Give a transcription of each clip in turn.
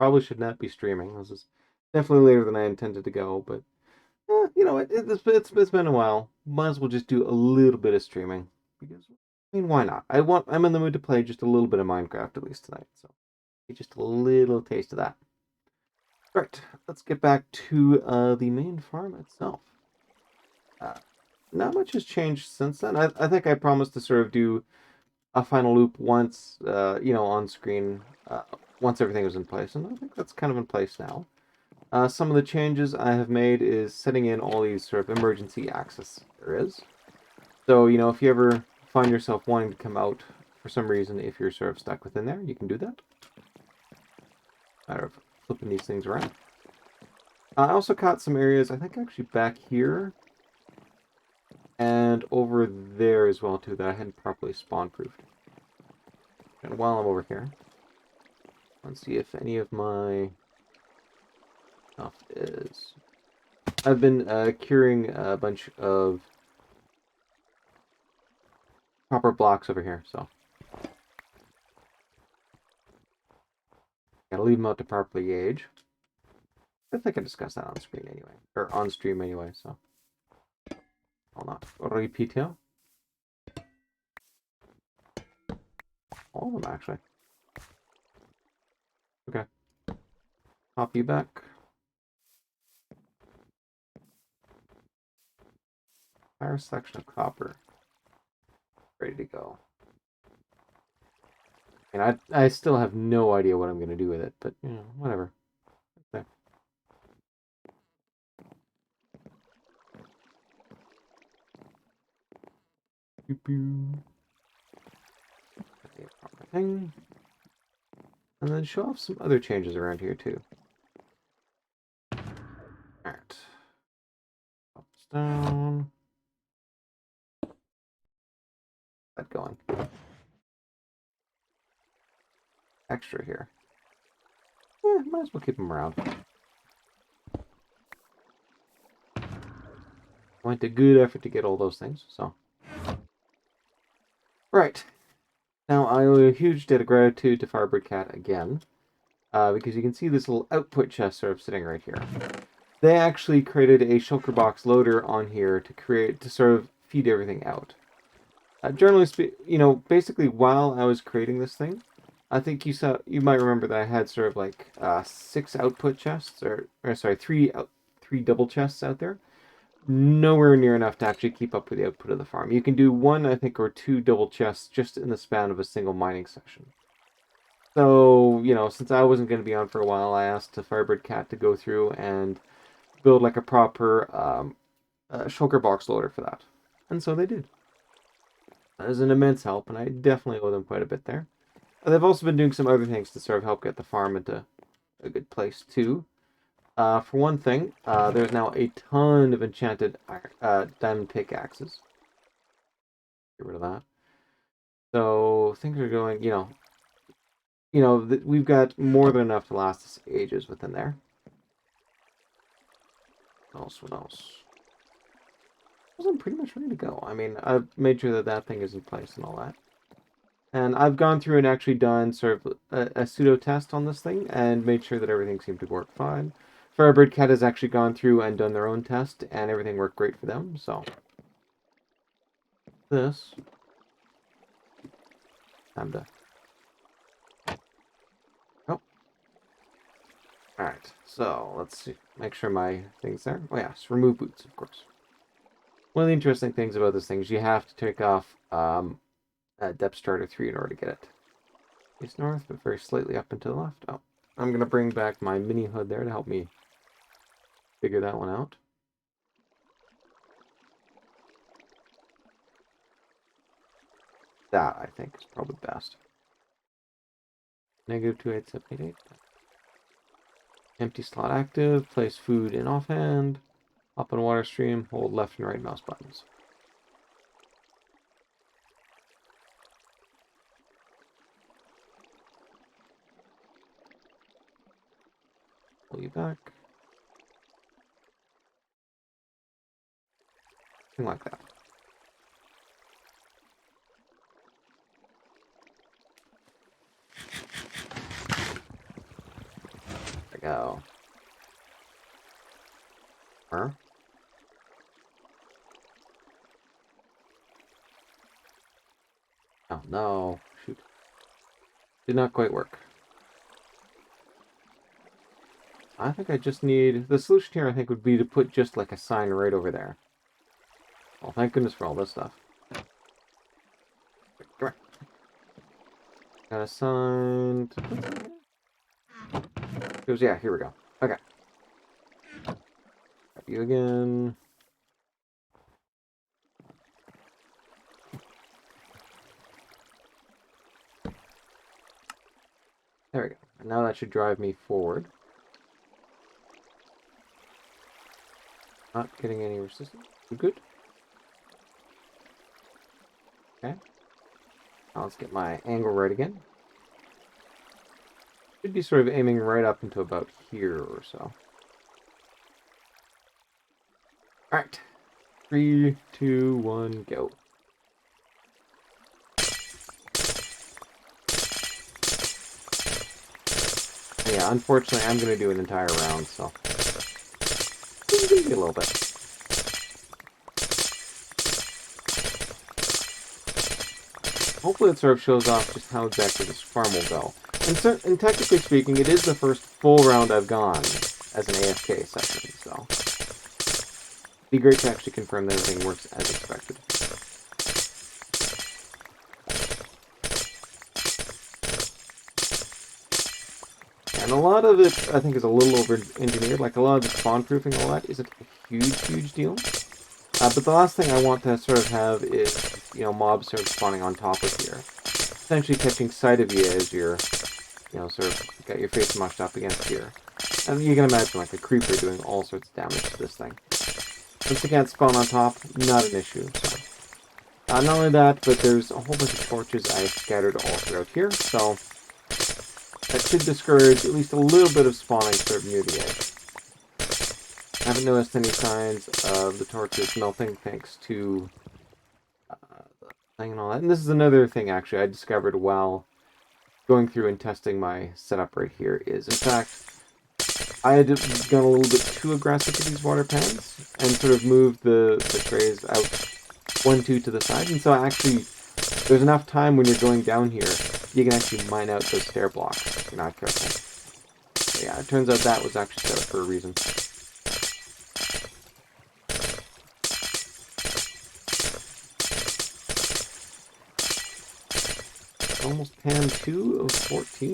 Probably should not be streaming. This is definitely later than I intended to go, but you know, it's been a while. Might as well just do a little bit of streaming because I mean, why not? I'm in the mood to play just a little bit of Minecraft at least tonight, so just a little taste of that. Right, let's get back to the main farm itself. Uh, Not much has changed since then. I think I promised to sort of do a final loop once, you know, on screen, once everything was in place, and I think that's kind of in place now. Some of the changes I have made is setting in all these sort of emergency access areas. So, you know, if you ever find yourself wanting to come out for some reason, if you're sort of stuck within there, you can do that. Matter of flipping these things around. I also caught some areas, I think actually back here, and over there as well too, that I hadn't properly spawn-proofed. And while I'm over here, let's see if any of my stuff is... I've been curing a bunch of copper blocks over here, so gotta leave them out to properly age. I think I discussed that on screen anyway, or on stream anyway, so I'll not repeat here. All of them actually. Okay. Pop you back. Entire section of copper. Ready to go. And I still have no idea what I'm going to do with it, but, you know, whatever. Okay. Proper thing. And then show off some other changes around here, too. Alright. Pop this down. That going. Extra here. Might as well keep them around. Went a good effort to get all those things, so. Right. Now, I owe a huge debt of gratitude to Firebird Cat again, because you can see this little output chest sort of sitting right here. They actually created a shulker box loader on here to sort of feed everything out. Generally speaking, you know, basically while I was creating this thing, I think you might remember that I had sort of like 6 output chests, or sorry, three double chests out there. Nowhere near enough to actually keep up with the output of the farm. You can do 1, I think, or 2 double chests just in the span of a single mining session. So, you know, since I wasn't going to be on for a while, I asked the Firebird Cat to go through and build like a proper shulker box loader for that. And so they did. That is an immense help, and I definitely owe them quite a bit there. They've also been doing some other things to sort of help get the farm into a good place, too. For one thing, there's now a ton of enchanted diamond pickaxes. Get rid of that. So things are going, we've got more than enough to last us ages within there. What else? I'm pretty much ready to go. I mean, I've made sure that that thing is in place and all that. And I've gone through and actually done sort of a pseudo test on this thing and made sure that everything seemed to work fine. Firebird Cat has actually gone through and done their own test, and everything worked great for them, so. This. Time to. Oh. Alright, so let's see. Make sure my thing's there. Oh, yes, remove boots, of course. One of the interesting things about this thing is you have to take off depth starter 3 in order to get it. East north, but very slightly up and to the left. Oh, I'm going to bring back my mini hood there to help me figure that one out. That, I think, is probably best. Negative 28788. Empty slot active. Place food in offhand. Up in water stream. Hold left and right mouse buttons. Pull you back. Something like that. go. Huh? Oh, no. Shoot. Did not quite work. I think I just need... The solution here, I think, would be to put just, like, a sign right over there. Well, thank goodness for all this stuff. Come on. Got a sign... Goes, yeah, here we go. Okay. Grab you again. There we go. And now that should drive me forward. Not getting any resistance. We good? Okay. Now let's get my angle right again. Should be sort of aiming right up into about here or so. Alright. 3, 2, 1, go. Yeah, unfortunately, I'm going to do an entire round, so... Maybe a little bit. Hopefully it sort of shows off just how exactly this farm will go. And technically speaking, it is the first full round I've gone as an AFK session, so... It'd be great to actually confirm that everything works as expected. And a lot of it, I think, is a little over-engineered. Like, a lot of the spawn-proofing and all that isn't a huge deal. But the last thing I want to sort of have is, you know, mobs sort of spawning on top of here. Essentially catching sight of you as you're, you know, sort of got your face mushed up against here. And you can imagine, like, a creeper doing all sorts of damage to this thing. Since it can't spawn on top, not an issue. So. Not only that, but there's a whole bunch of torches I scattered all throughout here, so that should discourage at least a little bit of spawning sort of near the edge. I haven't noticed any signs of the torches melting thanks to the thing and all that. And this is another thing, actually, I discovered while going through and testing my setup right here is, in fact, I had gone a little bit too aggressive with these water pans and sort of moved the trays out 1, 2 to the side. And so actually, there's enough time when you're going down here, you can actually mine out those stair blocks if you're not careful. So yeah, it turns out that was actually set up for a reason. Almost pan 2 of 14.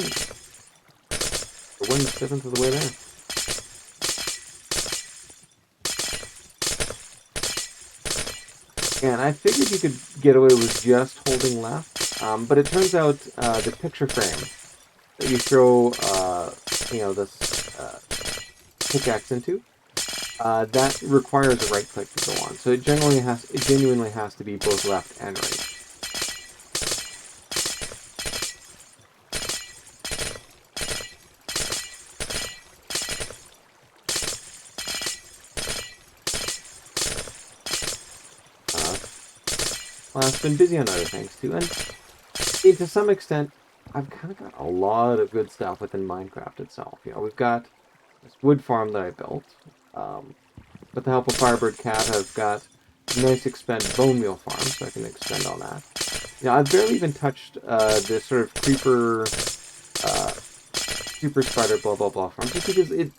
We're 1/7 of the way there. And I figured you could get away with just holding left, but it turns out the picture frame that you throw, you know, this pickaxe into, that requires a right click to go on. So it genuinely has to be both left and right. Well, I've been busy on other things too, and to some extent, I've kind of got a lot of good stuff within Minecraft itself. You know, we've got this wood farm that I built. With the help of Firebird Cat, I've got a nice expanded bone meal farm, so I can expand on that. You know, I've barely even touched this sort of creeper spider blah blah blah farm, just because it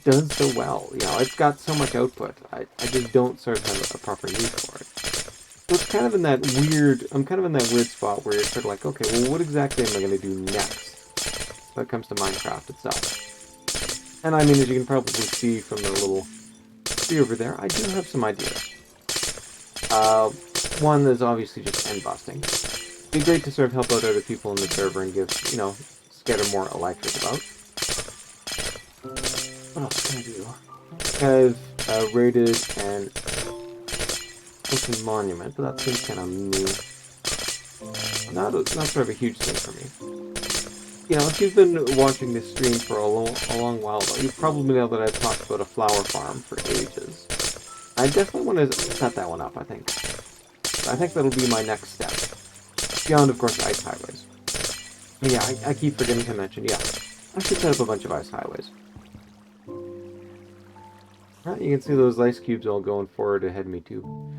does so well. You know, it's got so much output. I just don't sort of have a proper need for it. So it's kind of in that weird, I'm kind of in that weird spot where you're sort of like, okay, well, what exactly am I going to do next when it comes to Minecraft itself? And I mean, as you can probably see from the little tree over there, I do have some ideas. One is obviously just end busting. It'd be great to sort of help out other people in the server and give, you know, scatter more electric about. What else can I do? I've raided and monument, but that seems kind of new. Not sort of a huge thing for me. You know, if you've been watching this stream for a long while, though, you've probably know that I've talked about a flower farm for ages. I definitely want to set that one up, I think. I think that'll be my next step. Beyond, of course, ice highways. Yeah, I keep forgetting to mention, yeah. I should set up a bunch of ice highways. Right, you can see those ice cubes all going forward ahead of me too.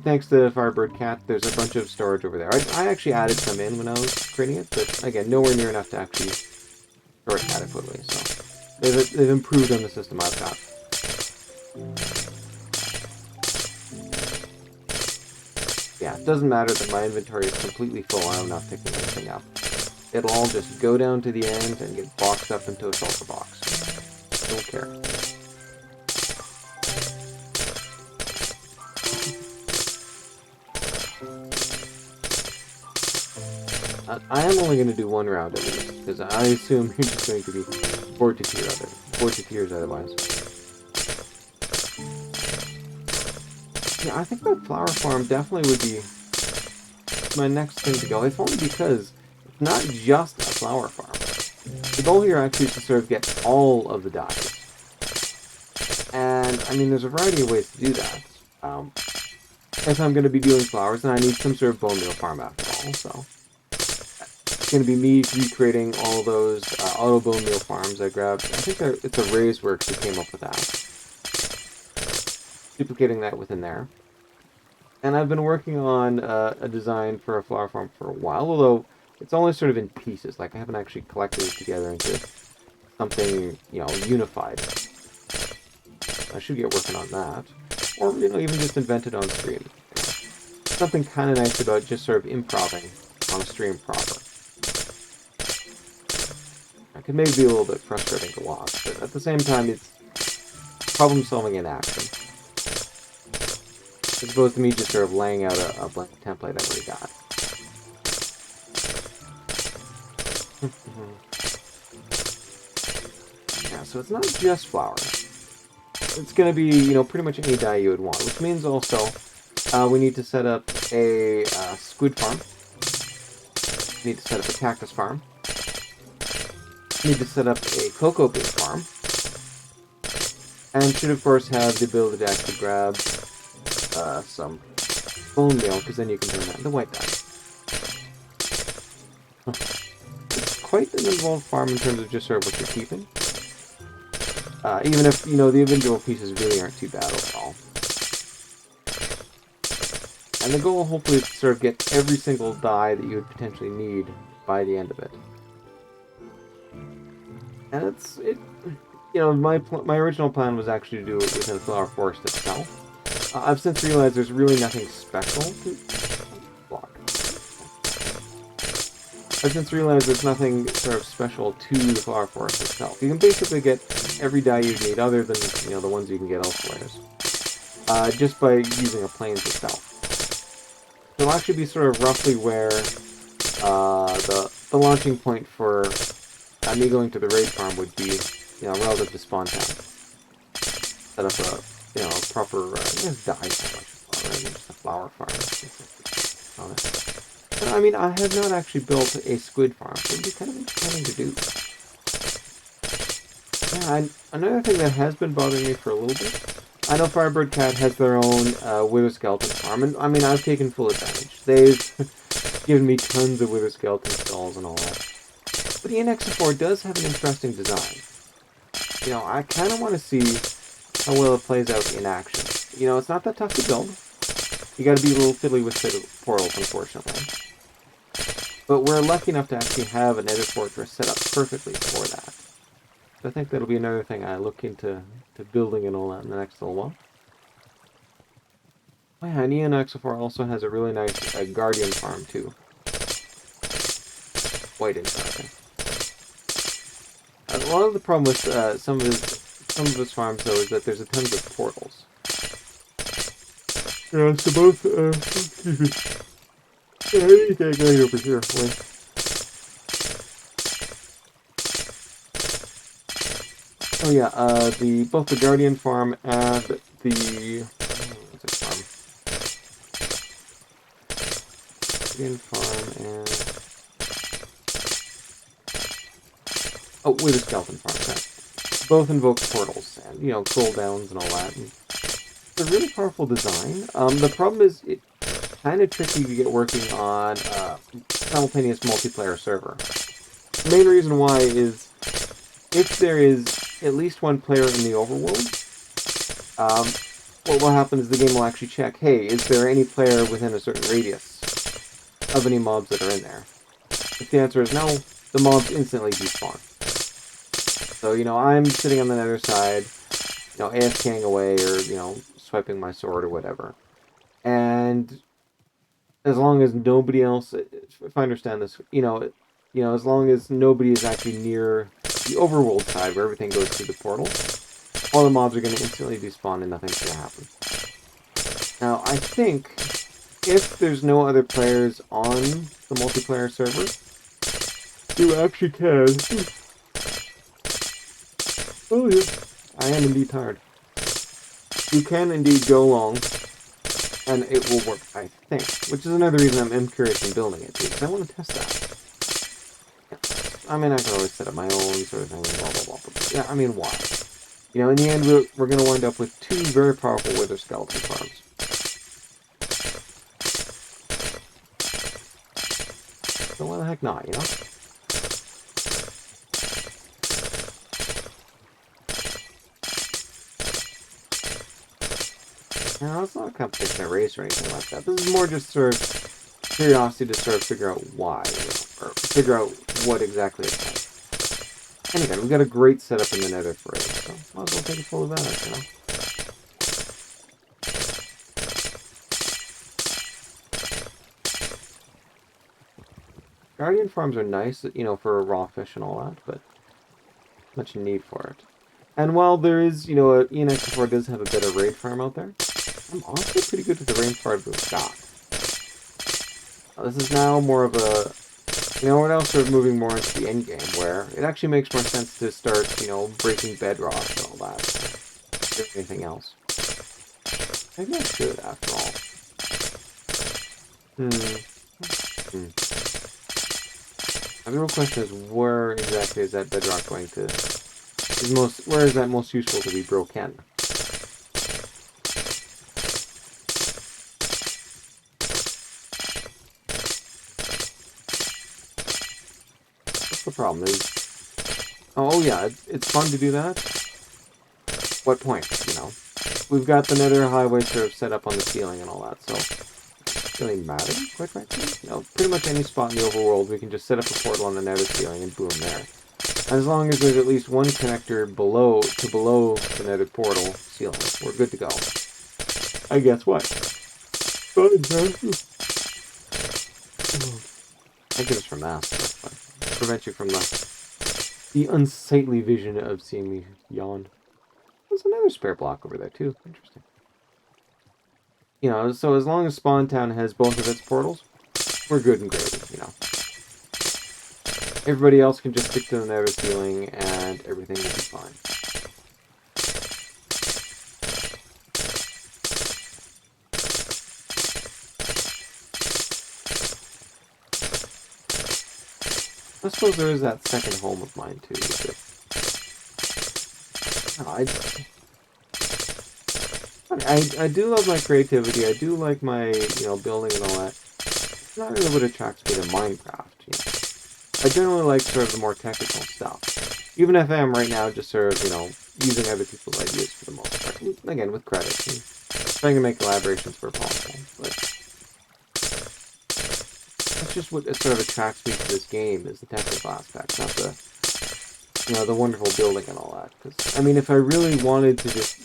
Thanks to Firebird Cat, there's a bunch of storage over there. I actually added some in when I was creating it, but again, nowhere near enough to actually store it adequately. So they've improved on the system I've got. Yeah, it doesn't matter that my inventory is completely full. I'm not picking anything up. It'll all just go down to the end and get boxed up into a shulker box. Don't care. I am only going to do one round at least, because I assume you're just going to be bored to tears otherwise. Yeah, I think that flower farm definitely would be my next thing to go, if only because it's not just a flower farm. The goal here actually is to sort of get all of the dyes. And, I mean, there's a variety of ways to do that. If I'm going to be doing flowers, then I need some sort of bone meal farm after all, so it's going to be me recreating all those auto bone meal farms I grabbed. I think it's a Ray's Works who came up with that. Duplicating that within there. And I've been working on a design for a flower farm for a while, although it's only sort of in pieces. Like, I haven't actually collected it together into something, unified. I should get working on that. Or, even just invent it on stream. Something kind of nice about just sort of improvising on a stream proper. It could maybe be a little bit frustrating to watch, but at the same time, it's problem solving in action. As opposed to me just sort of laying out a blank template I already got. Yeah, so it's not just flowers. It's going to be, pretty much any dye you would want, which means also we need to set up a squid farm. We need to set up a cactus farm. We need to set up a cocoa bean farm. And should, of course, have the ability to actually grab some bone meal, because then you can turn that into white dye. It's quite an involved farm in terms of just sort of what you're keeping. Even if, the individual pieces really aren't too bad overall. And the goal, hopefully, is to sort of get every single dye that you would potentially need by the end of it. And my original plan was actually to do it within the flower forest itself. I've since realized there's really nothing special to block. I've since realized there's nothing sort of special to the flower forest itself. You can basically get every dye you need, other than the ones you can get elsewhere, just by using a plains itself. So it'll actually be sort of roughly where the launching point for me going to the raid farm would be, relative to spawn town. Set up a proper, dye farm, rather than just a flower farm. But, I mean, I have not actually built a squid farm, so it would be kind of interesting to do. Yeah, another thing that has been bothering me for a little bit, I know Firebird Cat has their own wither skeleton farm, and I mean, I've taken full advantage. They've given me tons of wither skeleton skulls and all that. But ENX4 does have an interesting design. I kind of want to see how well it plays out in action. It's not that tough to build. You got to be a little fiddly with the portals, unfortunately. But we're lucky enough to actually have a nether fortress set up perfectly for that. So I think that'll be another thing I look into building and all that in the next little while. Oh yeah, and ENX4 also has a really nice guardian farm too. Quite interesting. A lot of the problem with some of his farms, though, is that there's a tons of portals. Yeah, so both, excuse me. Yeah, I need to get over here. Wait. Oh yeah, both the Guardian farm and the what's it farm? Guardian farm and Wither Skeleton farm. Okay. Both invoke portals and cooldowns and all that. And it's a really powerful design. The problem is it's kind of tricky to get working on simultaneous multiplayer server. The main reason why is if there is at least one player in the overworld, what will happen is the game will actually check, hey, is there any player within a certain radius of any mobs that are in there? If the answer is no, the mobs instantly despawn. So, I'm sitting on the nether side, AFKing away or, swiping my sword or whatever. And as long as nobody else, if I understand this, as long as nobody is actually near the overworld side where everything goes through the portal, all the mobs are going to instantly despawn and nothing's going to happen. Now, I think if there's no other players on the multiplayer server, you actually can. Oh yeah, I am indeed tired. You can indeed go long, and it will work, I think. Which is another reason I'm curious in building it, too, because I want to test that. I mean, I can always set up my own sort of thing, blah, blah, blah. But yeah, I mean, why? In the end, we're going to wind up with two very powerful wither skeleton farms. So why the heck not, Now, it's not a competition or race or anything like that. This is more just sort of curiosity to sort of figure out why, or figure out what exactly it's like. And again, we've got a great setup in the nether for it, so might as well take it full advantage, Guardian farms are nice, for raw fish and all that, but much need for it. And while there is, ENX4 does have a better raid farm out there, I'm honestly pretty good with the raid farm we've got. This is now more of a, we're now sort of moving more into the end game, where it actually makes more sense to start, breaking bedrock and all that, than anything else. Maybe I should, after all. The real question is, where exactly is that bedrock going to... where is that most useful to be broken? What's the problem? Oh yeah, it's fun to do that. What point, We've got the nether highway sort of set up on the ceiling and all that, so... it doesn't really matter, quite frankly. Pretty much any spot in the overworld, we can just set up a portal on the nether ceiling and boom, there. And as long as there's at least one connector below the nether portal ceiling, we're good to go. I guess what? Thank goodness for masks, but prevent you from the unsightly vision of seeing me yawn. There's another spare block over there too. Interesting. So as long as Spawn Town has both of its portals, we're good and gravy, Everybody else can just stick to the nether ceiling and everything will be fine. I suppose there is that second home of mine too. I do love my creativity. I do like my building and all that. It's not really what attracts me to Minecraft. I generally like sort of the more technical stuff. Even if I am right now just sort of using other people's ideas for the most part. Again, with credit and trying to make collaborations where possible. But that's just what sort of attracts me to this game is the technical aspects, not the wonderful building and all that. Because I mean, if I really wanted to just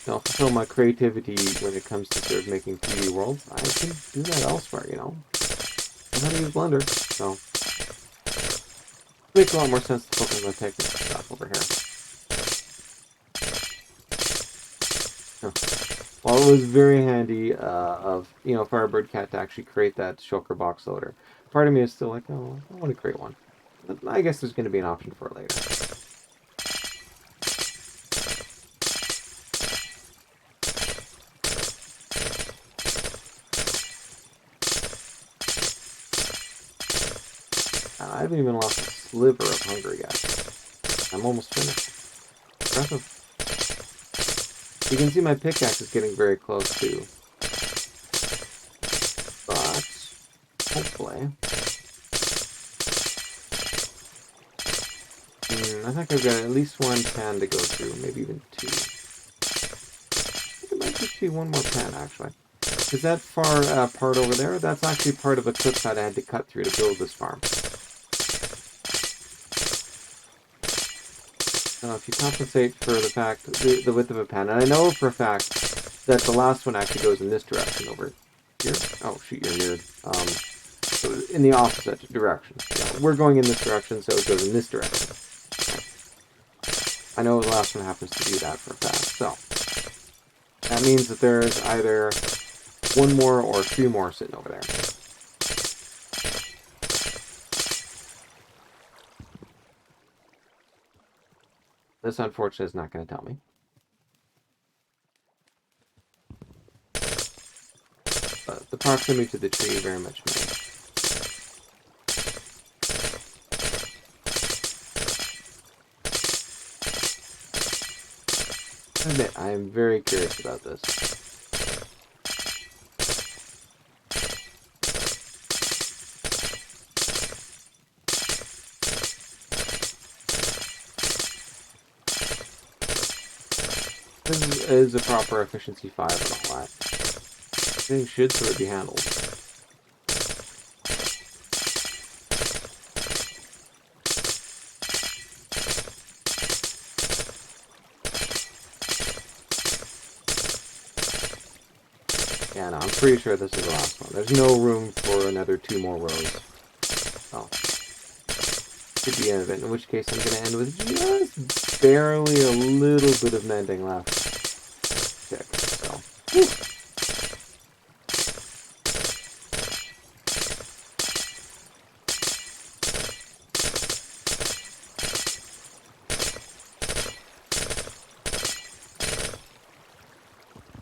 fulfill my creativity when it comes to sort of making 3D worlds, I can do that elsewhere. I know how to use Blender, so it makes a lot more sense to focus on the technical stuff over here. Well, it was very handy of Firebird Cat to actually create that shulker box loader. Part of me is still like, oh, I want to create one. But I guess there's going to be an option for it later. I haven't even lost a sliver of hunger yet. I'm almost finished. Impressive. You can see my pickaxe is getting very close too. But hopefully I think I've got at least one pan to go through, maybe even two. I think it might just be one more pan, actually. Is that far part over there? That's actually part of a cliffside I had to cut through to build this farm. Now, if you compensate for the fact, the width of a pan, and I know for a fact that the last one actually goes in this direction over here. Oh, shoot, you're weird. So in the opposite direction. Yeah, we're going in this direction, so it goes in this direction. I know the last one happens to do that for a fact, so that means that there's either one more or two more sitting over there. This, unfortunately, is not going to tell me. But the proximity to the tree very much may. I admit, I am very curious about this. This is a proper efficiency 5 and all that. Things should sort of be handled. Yeah, no, I'm pretty sure this is the last one. There's no room for another two more rows. Oh. Could be the end of it, in which case I'm going to end with just barely a little bit of mending left. Tick, so. Whew.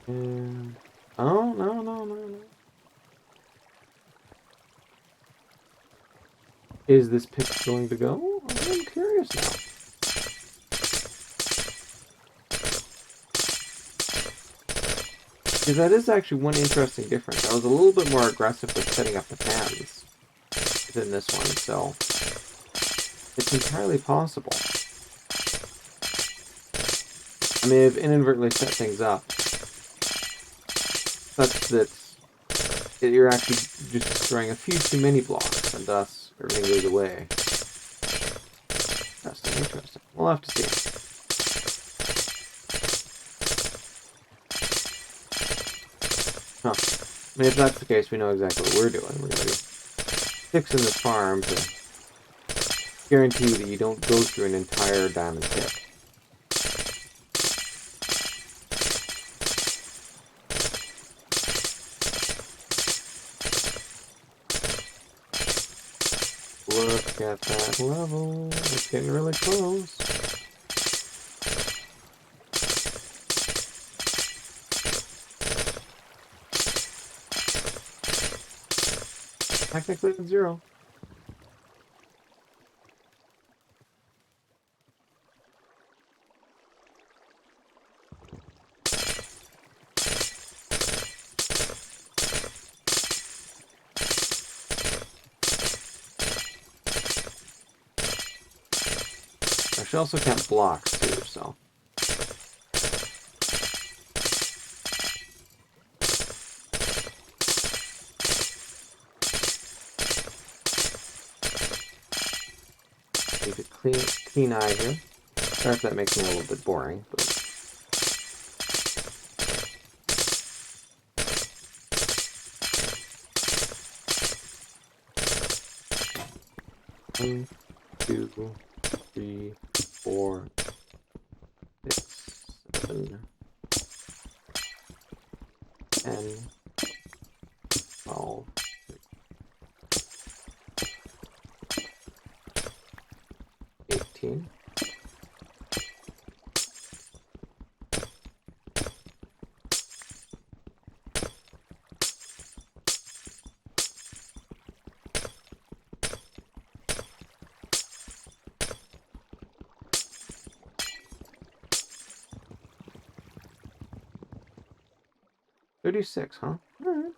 And, oh, no. Is this pick going to go? I'm curious now. Because that is actually one interesting difference. I was a little bit more aggressive with setting up the pans than this one, so it's entirely possible. I may have inadvertently set things up such that you're actually just destroying a few too many blocks, and thus everything goes away. Interesting. We'll have to see. Huh. I mean, if that's the case, we know exactly what we're doing. We're going to be fixing the farm to guarantee that you don't go through an entire diamond pit. Look at that level. It's getting really close. Technically it's 0. She also can't block too, so. Keep a clean eye here. Sorry if that makes me a little bit boring, but. One, 2, 3, 4, 6, 7, 10, 12, 18. $36, huh? Alright.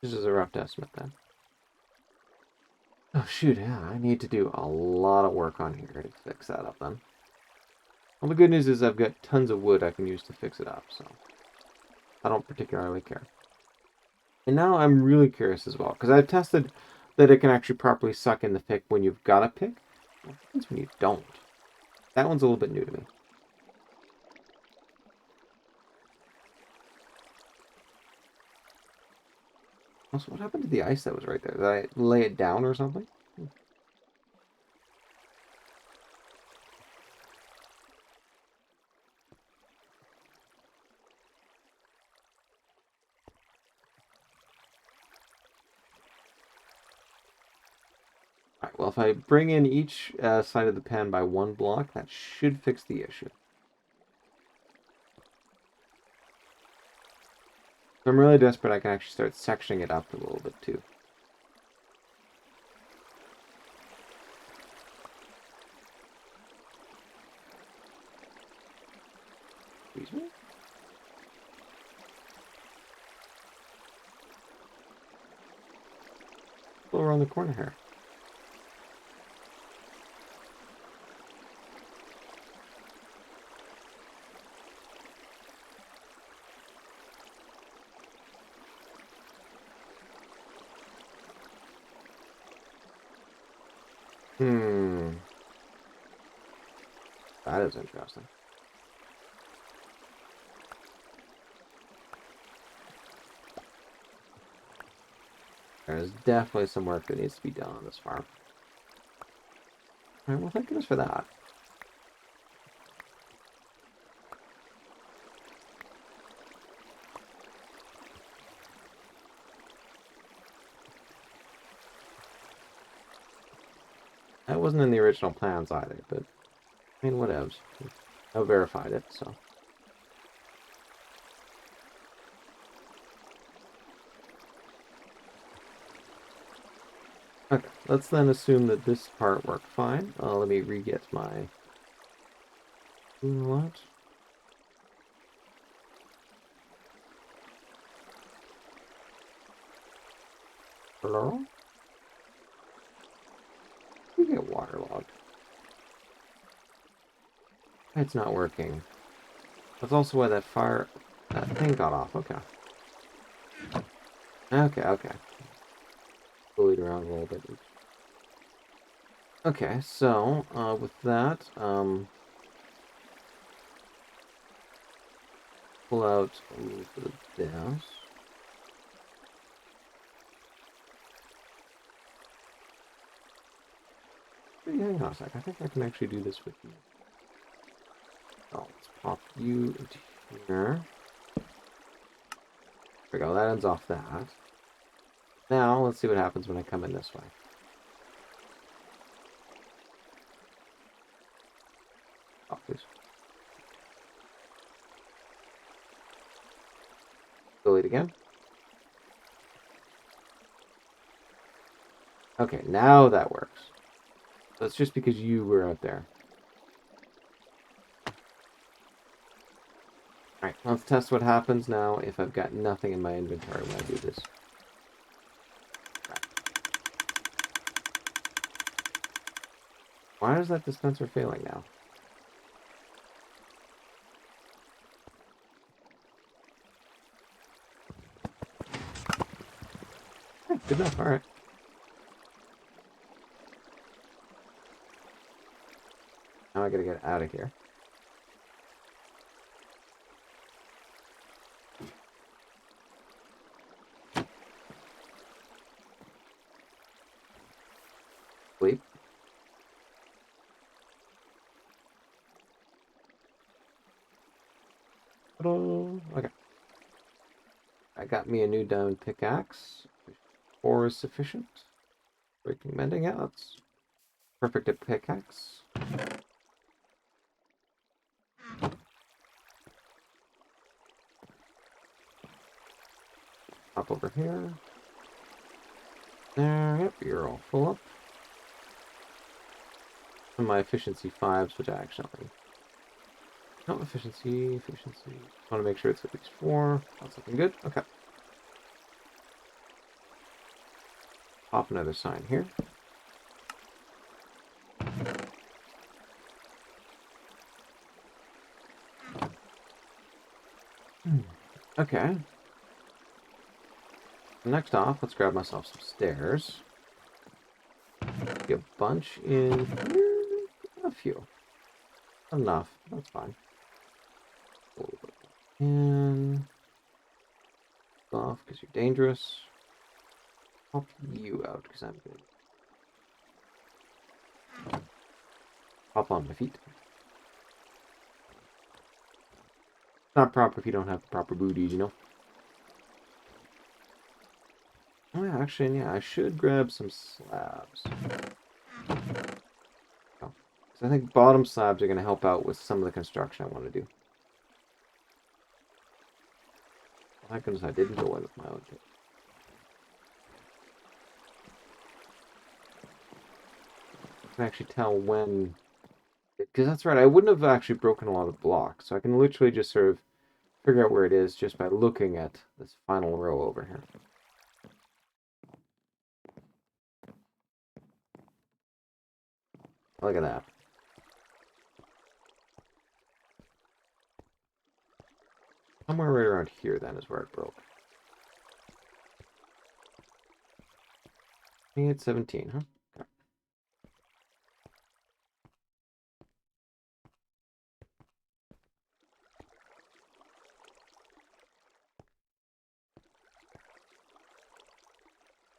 This is a rough estimate then. Oh, shoot, yeah, I need to do a lot of work on here to fix that up then. Well, the good news is I've got tons of wood I can use to fix it up, so I don't particularly care. And now I'm really curious as well, because I've tested that it can actually properly suck in the pick when you've got a pick. What happens when you don't? That one's a little bit new to me. Also, what happened to the ice that was right there? Did I lay it down or something? Alright, well, if I bring in each side of the pan by one block, that should fix the issue. If I'm really desperate, I can actually start sectioning it up a little bit too. Excuse me? Go around the corner here. That is interesting. There's definitely some work that needs to be done on this farm. Alright, well, thank goodness for that. That wasn't in the original plans either, but I mean, whatevs. I verified it, so. Okay, let's then assume that this part worked fine. Let me re-get my... What? Hello? You get waterlogged. It's not working. That's also why that thing got off. Okay. Okay. Bullied around a little bit. Okay, so, with that, pull out a little bit of this. Hey, hang on a sec. I think I can actually do this with you. Oh, let's pop you into here. There we go. That ends off that. Now, let's see what happens when I come in this way. Oh, please. Delete again. Okay, now that works. So it's just because you were out there. Alright, let's test what happens now if I've got nothing in my inventory when I do this. Why is that dispenser failing now? Okay, good enough, alright. Now I gotta get out of here. Sleep. Okay. I got me a new diamond pickaxe. 4 is sufficient. Breaking mending, yeah, that's perfect at pickaxe. Hop over here. There, yep, you're all full up. And my efficiency 5s, which I accidentally... No, efficiency. Want to make sure it's at least 4. That's looking good. Okay. Pop another sign here. Okay. Next off, let's grab myself some stairs. Get a bunch in here. A few. Enough. That's fine. And off because you're dangerous. Help you out because I'm good. Hop on my feet. It's not proper if you don't have proper booties, you know? Oh, yeah, actually, yeah, I should grab some slabs. Oh, because I think bottom slabs are going to help out with some of the construction I want to do. Thank goodness I didn't go in with my own kit. I can actually tell when... Because that's right, I wouldn't have actually broken a lot of blocks, so I can literally just sort of figure out where it is just by looking at this final row over here. Look at that. Somewhere right around here, then, is where it broke. I think it's 17, huh? Okay.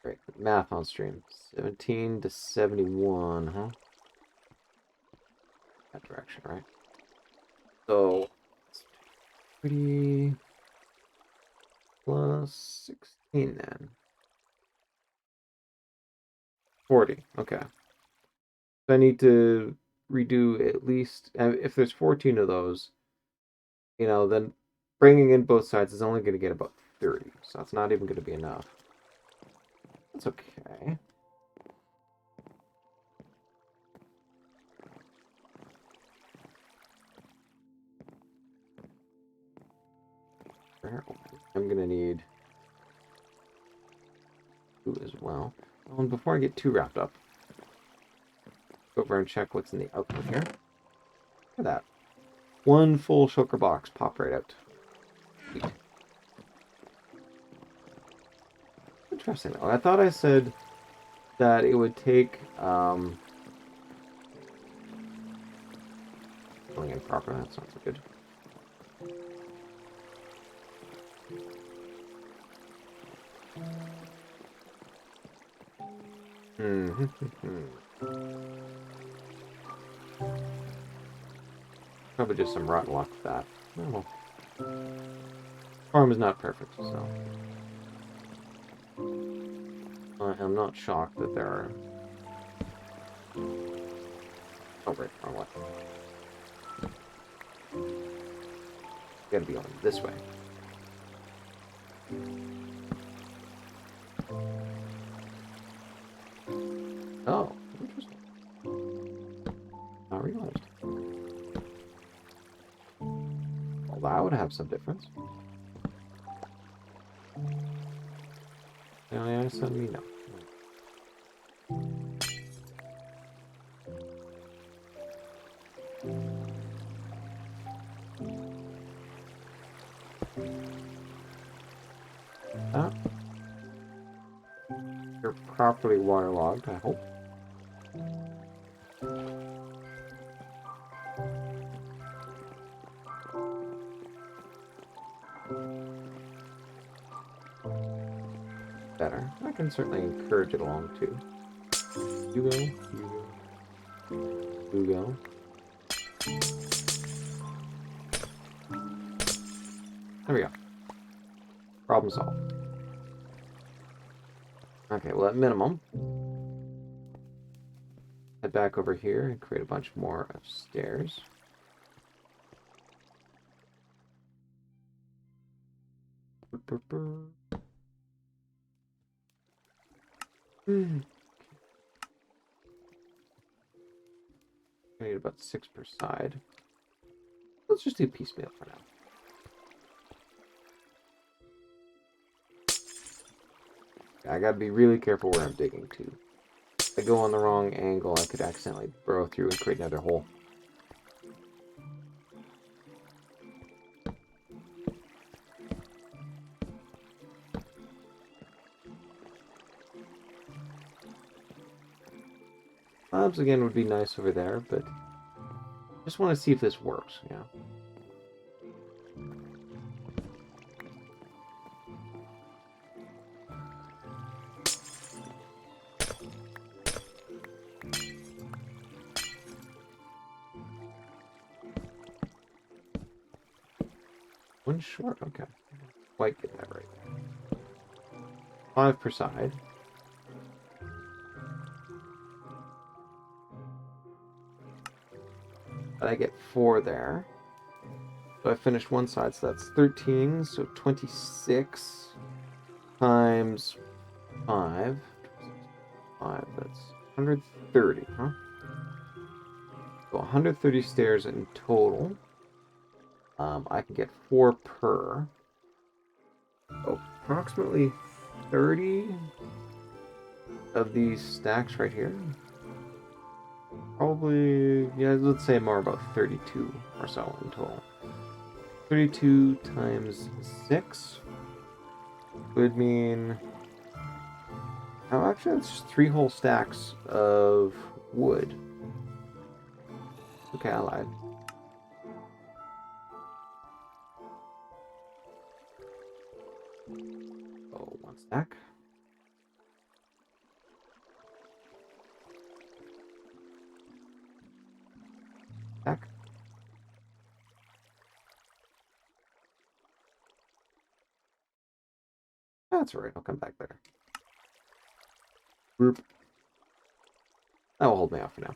Great. Math on stream. 17 to 71, huh? That direction, right? So, 30 plus 16, then. 40, okay. So I need to redo at least, if there's 14 of those, you know, then bringing in both sides is only going to get about 30. So that's not even going to be enough. That's okay. I'm going to need 2 as well. And before I get too wrapped up, go over and check what's in the output here. Look at that. One full shulker box pop right out. Sweet. Interesting though. I thought I said that it would take filling in properly. That's not so good. Probably just some rotten luck with that. Oh well. Farm is not perfect, so I am not shocked that there are. Oh right, wrong way. Gotta be on this way. Oh, interesting. Not realized. Well, that would have some difference. Yeah, send me no. That. You're properly waterlogged, I hope. Better. I can certainly encourage it along too. You go, you go, you go. There we go. Problem solved. Okay, well at minimum, head back over here and create a bunch more of stairs. I need about 6 per side. Let's just do piecemeal for now. I gotta be really careful where I'm digging to. If I go on the wrong angle, I could accidentally burrow through and create another hole. Slabs again would be nice over there, but just want to see if this works, you know. One short, okay. Quite get that right. 5 per side. But I get 4 there. So I finished one side, so that's 13. So 26 times 5. 5, that's 130, huh? So 130 stairs in total. I can get 4 per. So approximately 30 of these stacks right here. Probably, yeah, let's say more about 32 or so in total. 32 times 6 would mean... Oh, actually, it's just 3 whole stacks of wood. Okay, I lied. Oh, 1 stack. Stack. That's alright, I'll come back there. Group. That will hold me off for now.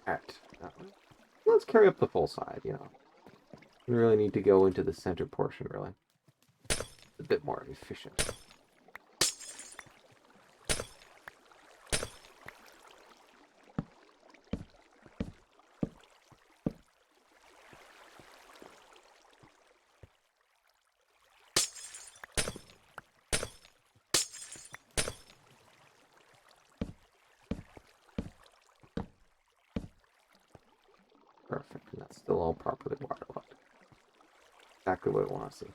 Alright. Let's carry up the full side, you know. We really need to go into the center portion, really. A bit more efficient. Perfect, and that's still all properly waterlogged. Exactly what I want to see.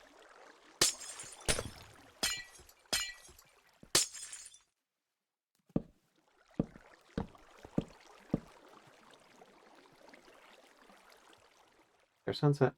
There's sunset.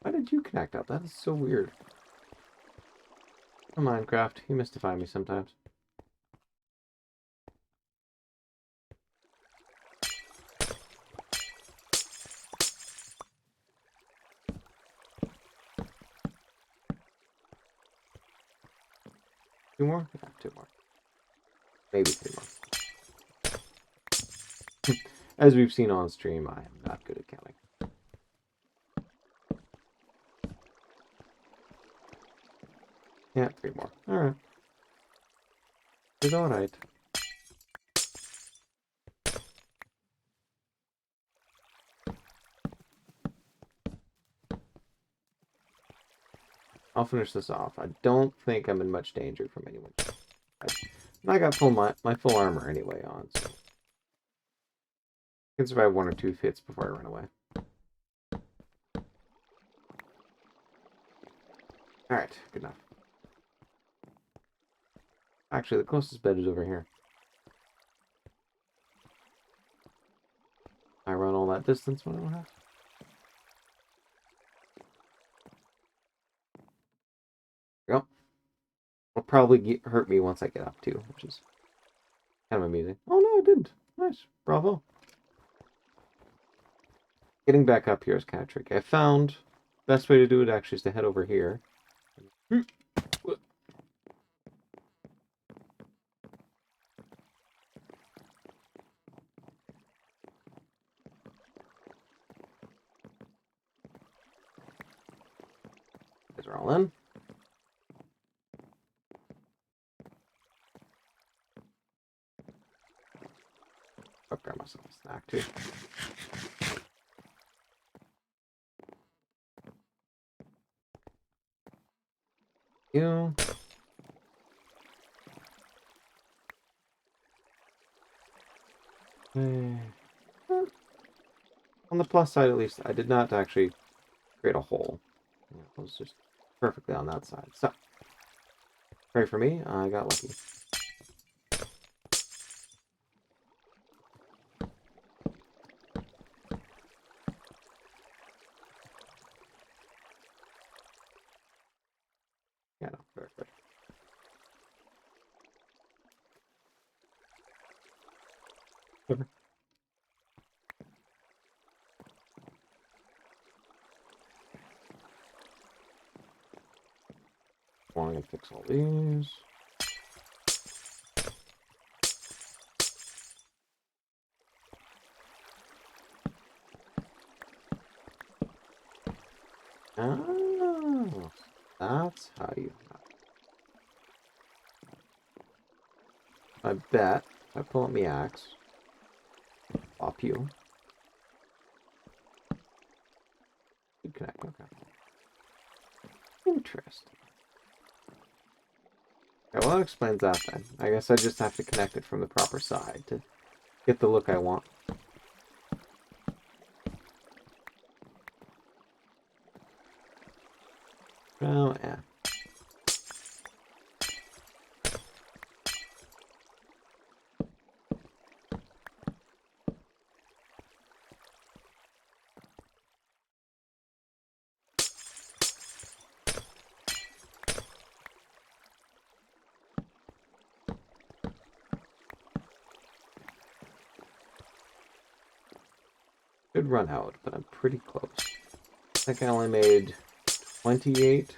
Why did you connect up? That is so weird. Oh, Minecraft, you mystify me sometimes. Two more? Yeah, 2 more. Maybe 3 more. As we've seen on stream, I am not good at counting. Yeah, 3 more. Alright. It's alright. I'll finish this off. I don't think I'm in much danger from anyone. I got my full armor anyway on, so I can survive 1 or 2 hits before I run away. Alright, good enough. Actually, the closest bed is over here. I run all that distance when I don't have to. There we go. It'll probably hurt me once I get up too, which is kind of amusing. Oh no, it didn't. Nice. Bravo. Getting back up here is kind of tricky. I found best way to do it actually is to head over here. These are all in. I'll grab myself a snack too. You. On the plus side, at least, I did not actually create a hole. It was just perfectly on that side. So, pray for me. I got lucky. Yeah, no, very good. Over. Want to fix all these. Oh, that's how you. I bet if I pull out my axe, pop you. Good connect. Okay. Interesting. Okay, well, that explains that then. I guess I just have to connect it from the proper side to get the look I want. Oh, yeah. Should run out, but I'm pretty close. I think I only made 28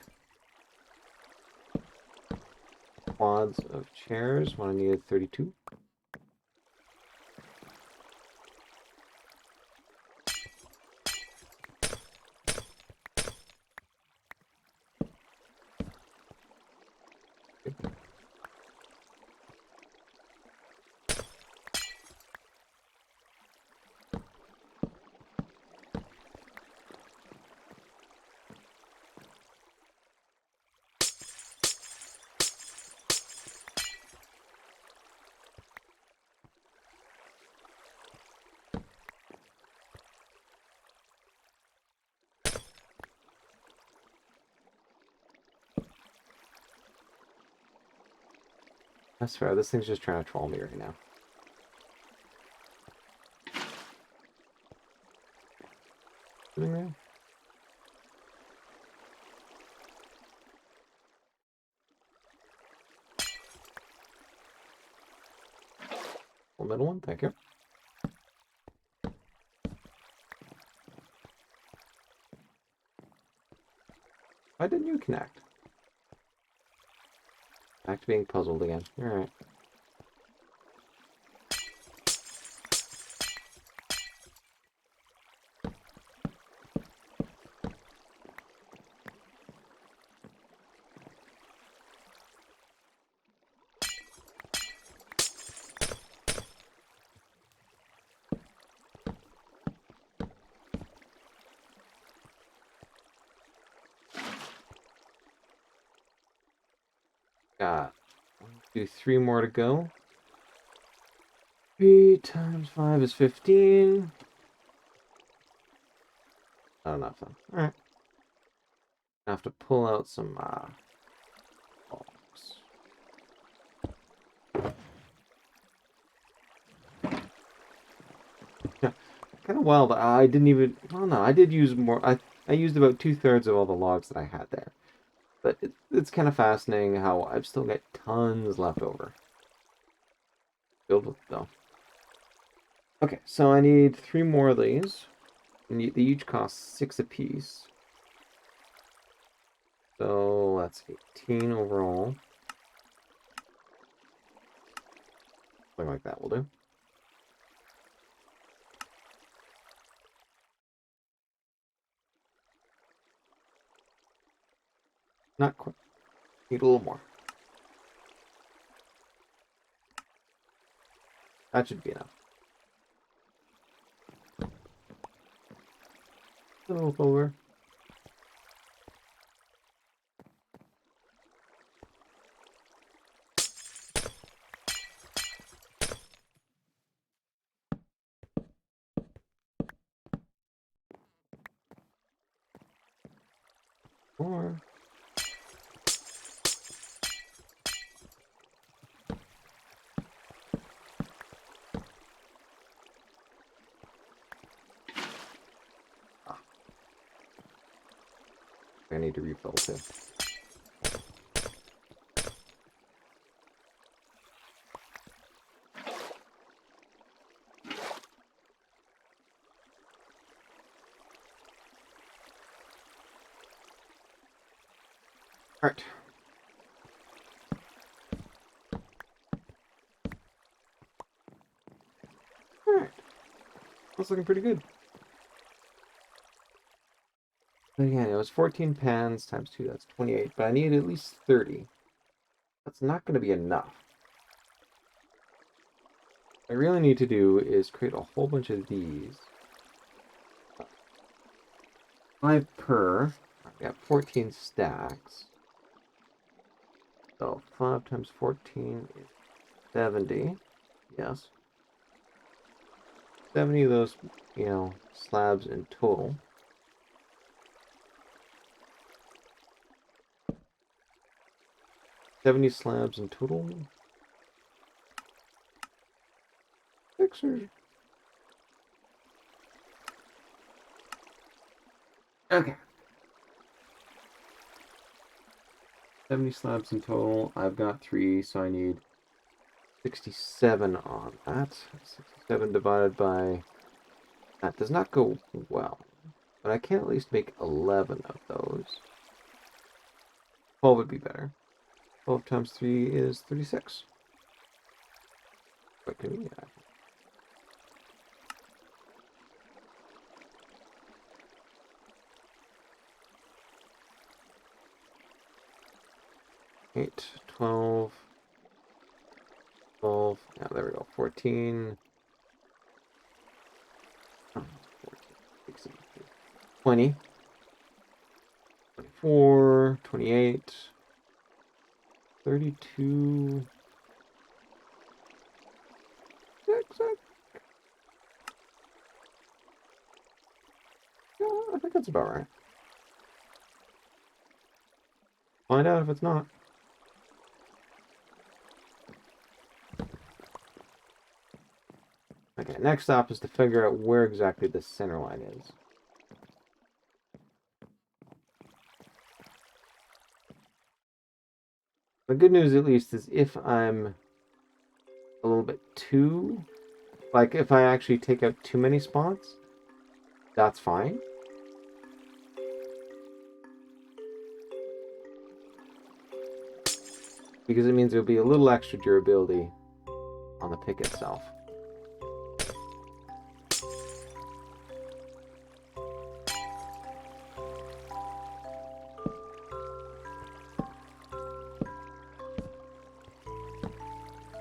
quads of chairs when I needed 32. That's fair. This thing's just trying to troll me right now. Sitting there? Full middle one, thank you. Why didn't you connect? Back to being puzzled again. Alright. Got 1, 2, 3 more to go. 3 times 5 is 15. Not enough then. Alright. I have to pull out some blocks. Yeah, kind of wild. I didn't even. Well, no, I did use more. I used about 2/3 of all the logs that I had there. But it's kind of fascinating how I've still got tons left over. Filled with though. Okay, so I need 3 more of these. And they each cost 6 apiece. So that's 18 overall. Something like that will do. Not quite. Need a little more. That should be enough. Move over. More. I need to refill too. Alright. Alright. That's looking pretty good. Again, it was 14 pans times 2, that's 28, but I need at least 30. That's not going to be enough. What I really need to do is create a whole bunch of these. 5 per. I got 14 stacks. So 5 times 14 is 70. Yes. 70 of those, slabs in total. $70 slabs in total. Fixer. Okay. 70 slabs in total. I've got 3, so I need 67 on that. 67 divided by... That does not go well. But I can at least make 11 of those. 12 would be better. 12 times 3 is 36. What can we add? 8, 12, 12, yeah, there we go, 14, 14, 16, 20, 24, 28, 32, 6, yeah, I think that's about right. Find out if it's not. Okay, next stop is to figure out where exactly the center line is. The good news, at least, is if I'm a little bit too... Like, if I actually take out too many spots, that's fine. Because it means there'll be a little extra durability on the pick itself.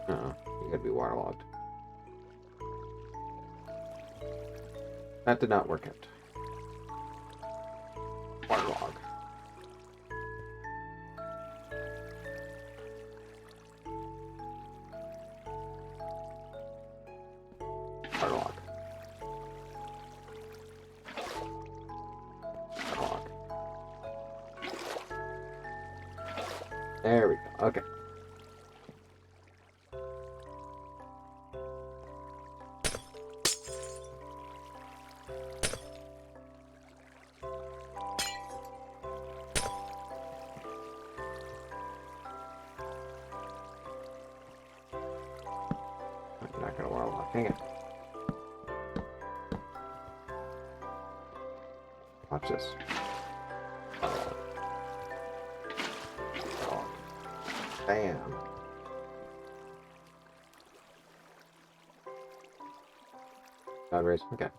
You gotta be waterlogged. That did not work out. Waterlog. lock. Lock. There we go. Okay. I'm not gonna want to lock. Hang it. Watch this. Oh. Bam. God raise. Okay.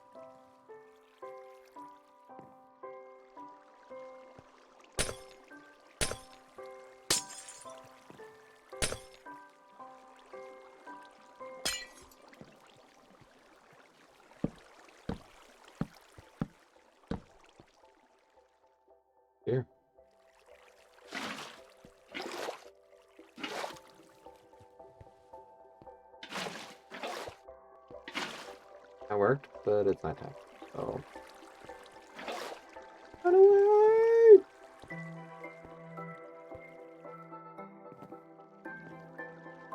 Here. That worked, but it's not time. So. Run away!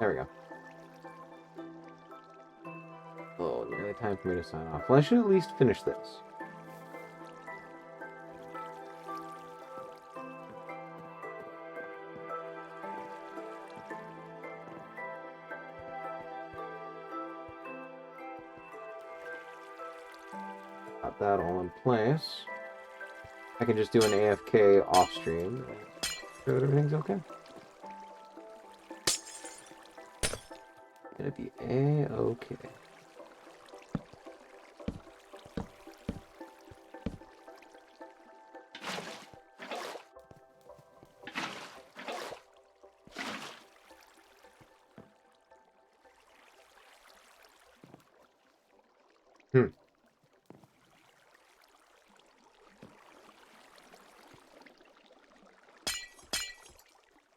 There we go. Oh, nearly time for me to sign off. Well, I should at least finish this. Got that all in place. I can just do an AFK off stream. Sure that everything's okay. Gonna be A-okay.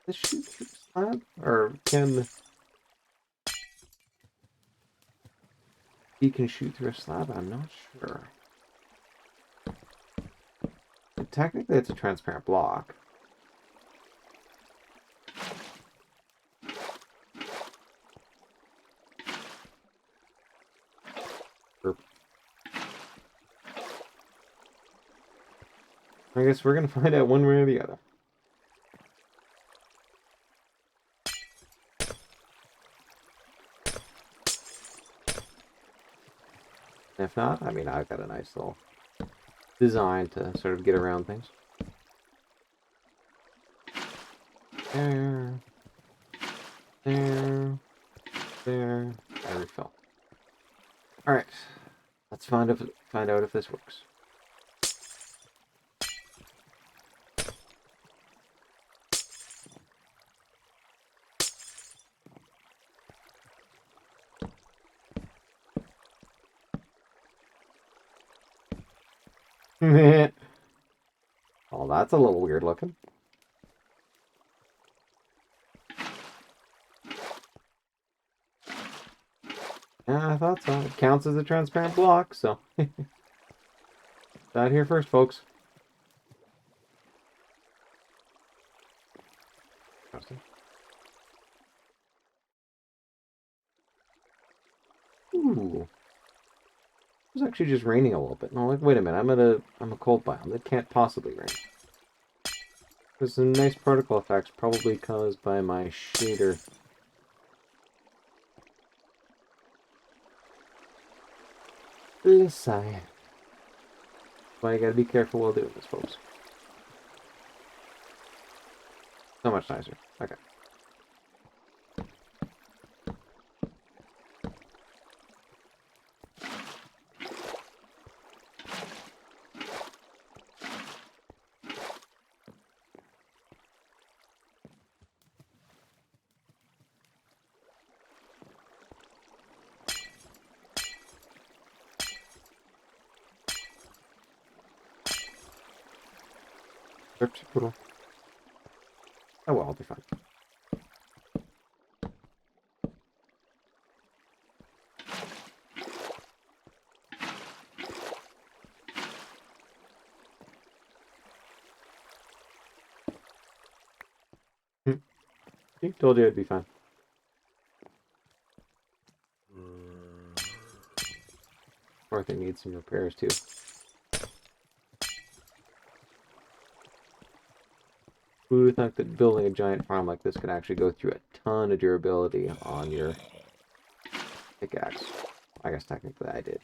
This shoot through the slab? Or can he can shoot through a slab? I'm not sure. But technically, it's a transparent block. I guess we're gonna find out one way or the other. If not, I mean, I've got a nice little design to sort of get around things. There. There. There. I refill. Alright. Let's find out if this works. Oh, that's a little weird looking. Yeah, I thought so. It counts as a transparent block, so. Got here first, folks. Ooh. It was actually just raining a little bit. And I'm like, wait a minute, I'm a cold biome. That can't possibly rain. There's some nice particle effects, probably caused by my shader. Listen. Why you gotta be careful while doing this, folks. So much nicer. Okay. Oh well, I'll be fine. See, told you it'd be fun. Or if they need some repairs too. Who would think that building a giant farm like this could actually go through a ton of durability on your pickaxe? I guess technically I did.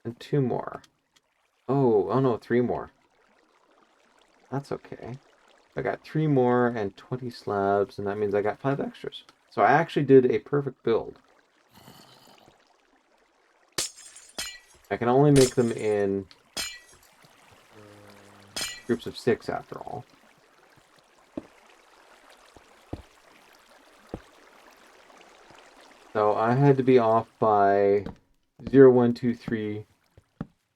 And 2 more. Oh no, 3 more. That's okay. I got 3 more and 20 slabs, and that means I got 5 extras. So I actually did a perfect build. I can only make them in groups of 6 after all. So I had to be off by 0, 1, 2, 3,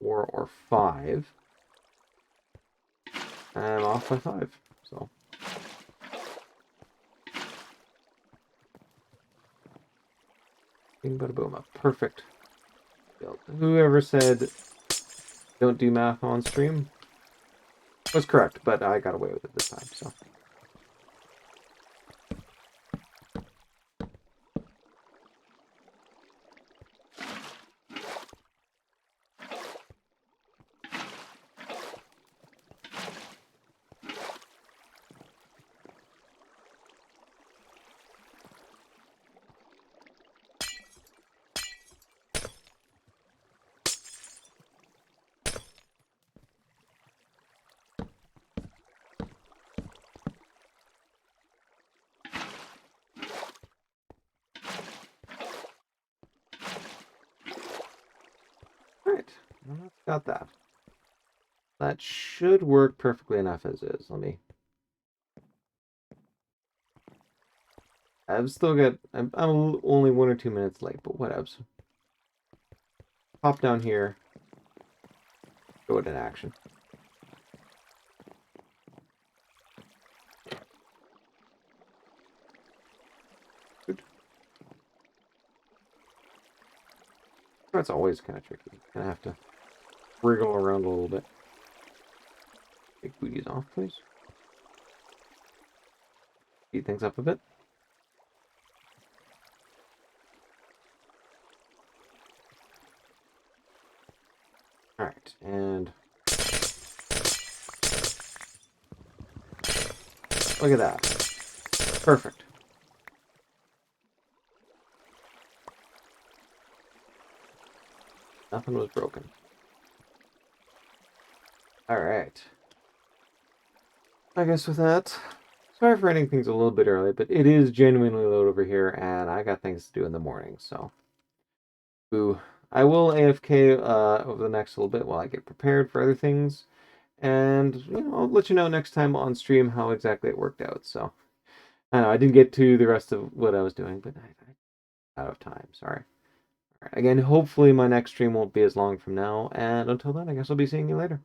4, or 5. And I'm off by 5. So bing bada boom, a perfect build. Whoever said don't do math on stream was correct, but I got away with it this time, so. Alright, well, that's got that. That should work perfectly enough as is. Let me. I've still got. I'm only 1 or 2 minutes late, but whatevs. Pop down here. Go it in action. Good. That's always kind of tricky. Kind of have to wriggle around a little bit. Take booties off, please. Speed things up a bit. Alright, and look at that. Perfect. Nothing was broken. Alright. I guess with that, sorry for ending things a little bit early, but it is genuinely late over here, and I got things to do in the morning, so. Boo. I will AFK over the next little bit while I get prepared for other things, and I'll let you know next time on stream how exactly it worked out. So I know I didn't get to the rest of what I was doing, but I out of time. Sorry. All right. Again, hopefully my next stream won't be as long from now, and until then, I guess I'll be seeing you later.